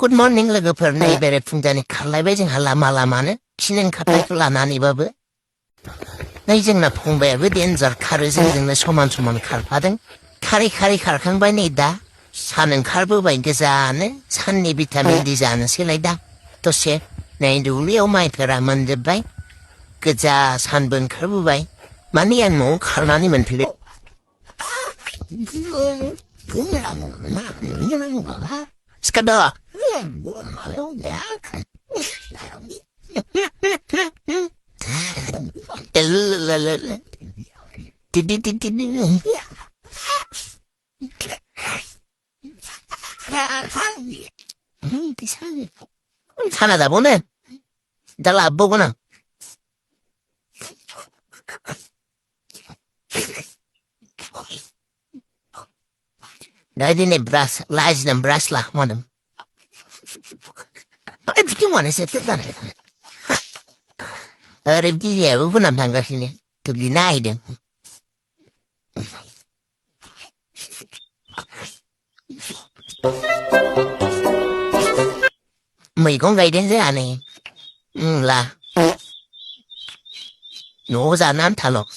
Good morning लोगोफोर नैबेरे फुंजानि खारलायबाय जोंहा लामा लामानो खिनें खारनायखौ लानानैबाबो नै जोंना फंबायाबो डेन्जार खारो जोंजोंनो समान समान खारफादों खारै खारै खारखांबाय नै दा सान ओंखारबोबाय गोजानो साननि भिटामिन डि जानोसैलाय दा दसे नै दुब्लियाव माइफोरा मोनजोबबाय गोजा सानबो ओंखारबोबाय माने आं न'आव खारनानै मोनफैबाय Skada. Sana da bu ne? Dala bu ne? Dadi ne bras, laz ne bras lah manım. Kim var ise tutlar. Öyle bir şey bu nam tanga şimdi. Tugli naydın. Mày con gầy đến thế à này? Là nổ ra nám thà lộc.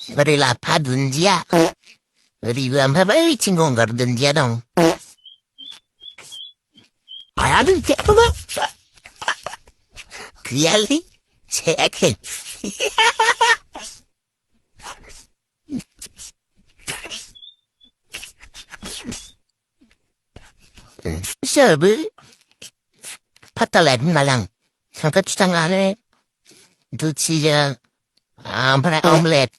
Vậy là phá đun dia. Vậy làm phải mấy 친구가 đun dia đâu. 아, 는 그 알리 새악해. 서브 파탈렛 말랑 잠깐 주장 안에 두치자 아무나 오믈렛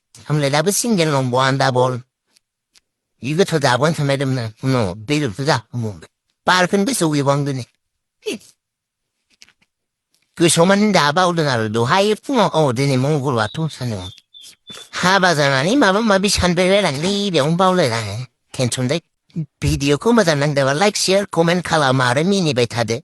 아버 싱글롱 뭐한다 볼 이거 더 다본 참에름나 너 비를 두자 뭐 빠르큰 그 소위 왕드네 그 소만 나바오드나르도 하이풍어 어디니 몽골 와토 사는 하바자나니 마비 산베레랑 리병 바울레라 괜찮대 비디오 코마자낭데와 라이크 쉐어 코멘 칼라마르 미니 베타데